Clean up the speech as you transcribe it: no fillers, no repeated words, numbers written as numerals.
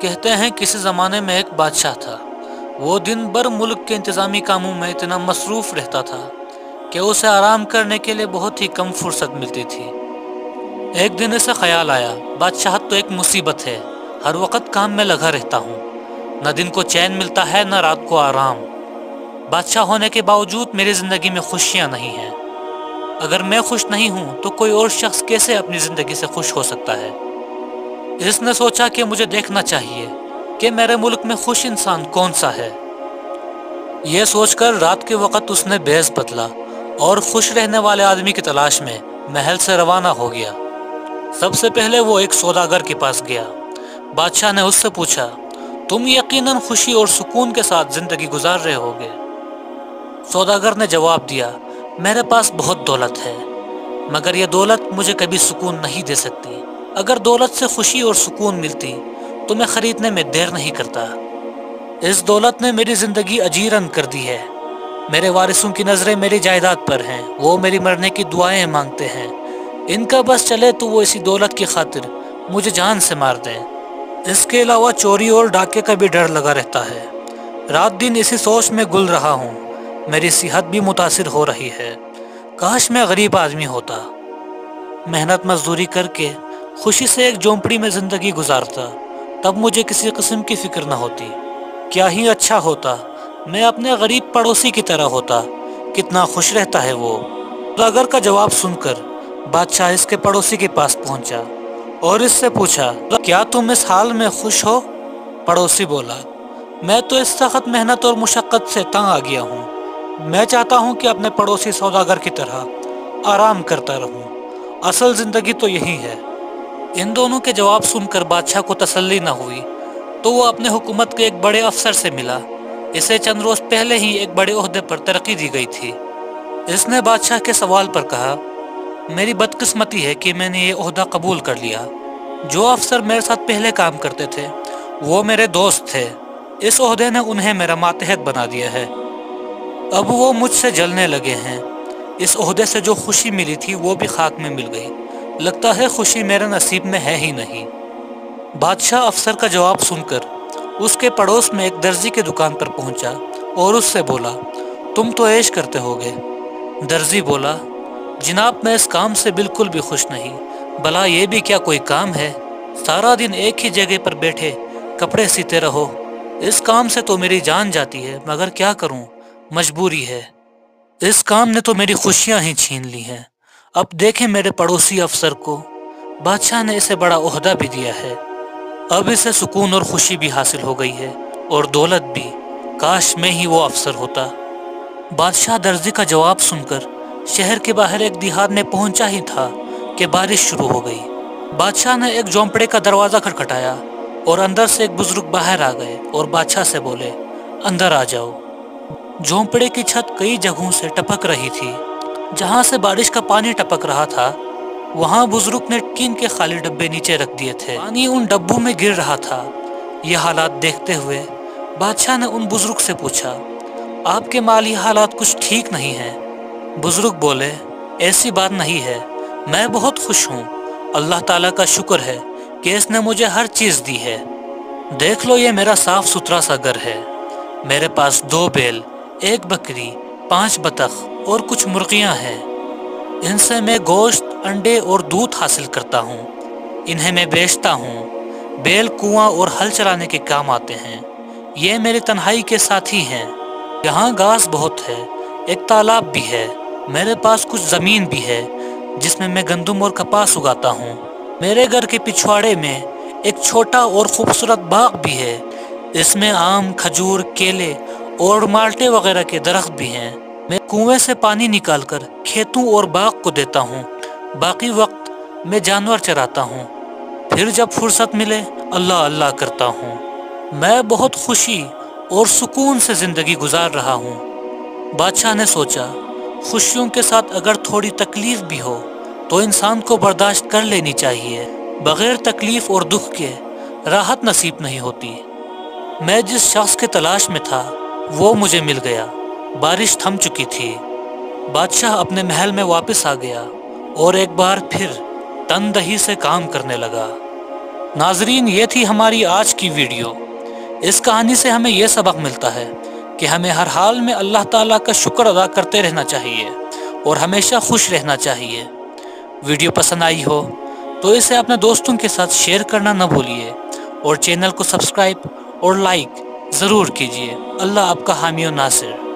کہتے ہیں کسی زمانے میں ایک بادشاہ تھا۔ وہ دن بھر ملک کے انتظامی کاموں میں اتنا مصروف رہتا تھا کہ اسے آرام کرنے کے لیے بہت ہی کم فرصت ملتی تھی۔ ایک دن اسے خیال آیا، بادشاہت تو ایک مصیبت ہے، ہر وقت کام میں لگا رہتا ہوں، نہ دن کو چین ملتا ہے نہ رات کو آرام۔ بادشاہ ہونے کے باوجود میری زندگی میں خوشیاں نہیں ہیں۔ اگر میں خوش نہیں ہوں تو کوئی اور شخص کیسے اپنی زندگی سے خوش ہو سکتا ہے؟ اس نے سوچا کہ مجھے دیکھنا چاہیے کہ میرے ملک میں خوش انسان کون سا ہے۔ یہ سوچ کر رات کے وقت اس نے بیز بدلا اور خوش رہنے والے آدمی کی تلاش میں محل سے روانہ ہو گیا۔ سب سے پہلے وہ ایک سوداگر کے پاس گیا۔ بادشاہ نے اس سے پوچھا، تم یقیناً خوشی اور سکون کے ساتھ زندگی گزار رہے ہوگے؟ سوداگر نے جواب دیا، میرے پاس بہت دولت ہے، مگر یہ دولت مجھے کبھی سکون نہیں دے سکتی۔ اگر دولت سے خوشی اور سکون ملتی تو میں خریدنے میں دیر نہیں کرتا۔ اس دولت نے میری زندگی اجیرن کر دی ہے۔ میرے وارثوں کی نظریں میری جائیداد پر ہیں، وہ میری مرنے کی دعائیں مانگتے ہیں۔ ان کا بس چلے تو وہ اسی دولت کی خاطر مجھے جان سے مار دیں۔ اس کے علاوہ چوری اور ڈاکے کا بھی ڈر لگا رہتا ہے۔ رات دن اسی سوچ میں گل رہا ہوں، میری صحت بھی متاثر ہو رہی ہے۔ کاش میں غریب آدمی ہوتا، محنت مزدوری کر کے خوشی سے ایک جھونپڑی میں زندگی گزارتا، تب مجھے کسی قسم کی فکر نہ ہوتی۔ کیا ہی اچھا ہوتا میں اپنے غریب پڑوسی کی طرح ہوتا، کتنا خوش رہتا ہے وہ۔ سوداگر کا جواب سن کر بادشاہ اس کے پڑوسی کے پاس پہنچا اور اس سے پوچھا، کیا تم اس حال میں خوش ہو؟ پڑوسی بولا، میں تو اس سخت محنت اور مشقت سے تنگ آ گیا ہوں۔ میں چاہتا ہوں کہ اپنے پڑوسی سوداگر کی طرح آرام کرتا رہوں، اصل زندگی تو یہی ہے۔ ان دونوں کے جواب سن کر بادشاہ کو تسلی نہ ہوئی تو وہ اپنے حکومت کے ایک بڑے افسر سے ملا۔ اسے چند روز پہلے ہی ایک بڑے عہدے پر ترقی دی گئی تھی۔ اس نے بادشاہ کے سوال پر کہا، میری بدقسمتی ہے کہ میں نے یہ عہدہ قبول کر لیا۔ جو افسر میرے ساتھ پہلے کام کرتے تھے وہ میرے دوست تھے، اس عہدے نے انہیں میرا ماتحت بنا دیا ہے۔ اب وہ مجھ سے جلنے لگے ہیں۔ اس عہدے سے جو خوشی ملی تھی وہ بھی خاک میں مل گئی، لگتا ہے خوشی میرے نصیب میں ہے ہی نہیں۔ بادشاہ افسر کا جواب سن کر اس کے پڑوس میں ایک درزی کی دکان پر پہنچا اور اس سے بولا، تم تو عیش کرتے ہوگے۔ درزی بولا، جناب میں اس کام سے بالکل بھی خوش نہیں، بھلا یہ بھی کیا کوئی کام ہے؟ سارا دن ایک ہی جگہ پر بیٹھے کپڑے سیتے رہو، اس کام سے تو میری جان جاتی ہے، مگر کیا کروں، مجبوری ہے۔ اس کام نے تو میری خوشیاں ہی چھین لی ہیں۔ اب دیکھیں میرے پڑوسی افسر کو، بادشاہ نے اسے بڑا عہدہ بھی دیا ہے، اب اسے سکون اور خوشی بھی حاصل ہو گئی ہے اور دولت بھی، کاش میں ہی وہ افسر ہوتا۔ بادشاہ درزی کا جواب سن کر شہر کے باہر ایک دیہات میں پہنچا ہی تھا کہ بارش شروع ہو گئی۔ بادشاہ نے ایک جھونپڑے کا دروازہ کھٹکھٹایا اور اندر سے ایک بزرگ باہر آ گئے اور بادشاہ سے بولے، اندر آ جاؤ۔ جھونپڑے کی چھت کئی جگہوں سے ٹپک رہی تھی۔ جہاں سے بارش کا پانی ٹپک رہا تھا وہاں بزرگ نے ٹین کے خالی ڈبے نیچے رکھ دیے تھے، پانی ان ڈبوں میں گر رہا تھا۔ یہ حالات دیکھتے ہوئے بادشاہ نے ان بزرگ سے پوچھا، آپ کے مالی حالات کچھ ٹھیک نہیں ہیں؟ بزرگ بولے، ایسی بات نہیں ہے، میں بہت خوش ہوں، اللہ تعالیٰ کا شکر ہے کہ اس نے مجھے ہر چیز دی ہے۔ دیکھ لو یہ میرا صاف ستھرا سا گھر ہے، میرے پاس 2 بیل، 1 بکری، 5 بطخ اور کچھ مرغیاں ہیں۔ ان سے میں گوشت، انڈے اور دودھ حاصل کرتا ہوں، انہیں میں بیچتا ہوں۔ بیل کنواں اور ہل چلانے کے کام آتے ہیں۔ یہ میری تنہائی کے ساتھی ہیں۔ یہاں گھاس بہت ہے، ایک تالاب بھی ہے، میرے پاس کچھ زمین بھی ہے جس میں میں گندم اور کپاس اگاتا ہوں۔ میرے گھر کے پچھواڑے میں ایک چھوٹا اور خوبصورت باغ بھی ہے، اس میں آم، کھجور، کیلے اور مالٹے وغیرہ کے درخت بھی ہیں۔ میں کنویں سے پانی نکال کر کھیتوں اور باغ کو دیتا ہوں، باقی وقت میں جانور چراتا ہوں، پھر جب فرصت ملے اللہ اللہ کرتا ہوں۔ میں بہت خوشی اور سکون سے زندگی گزار رہا ہوں۔ بادشاہ نے سوچا، خوشیوں کے ساتھ اگر تھوڑی تکلیف بھی ہو تو انسان کو برداشت کر لینی چاہیے، بغیر تکلیف اور دکھ کے راحت نصیب نہیں ہوتی۔ میں جس شخص کی تلاش میں تھا وہ مجھے مل گیا۔ بارش تھم چکی تھی۔ بادشاہ اپنے محل میں واپس آ گیا اور ایک بار پھر تندہی سے کام کرنے لگا۔ ناظرین، یہ تھی ہماری آج کی ویڈیو۔ اس کہانی سے ہمیں یہ سبق ملتا ہے کہ ہمیں ہر حال میں اللہ تعالیٰ کا شکر ادا کرتے رہنا چاہیے اور ہمیشہ خوش رہنا چاہیے۔ ویڈیو پسند آئی ہو تو اسے اپنے دوستوں کے ساتھ شیئر کرنا نہ بھولیے اور چینل کو سبسکرائب اور لائک ضرور کیجیے۔ اللہ آپ کا حامی و ناصر۔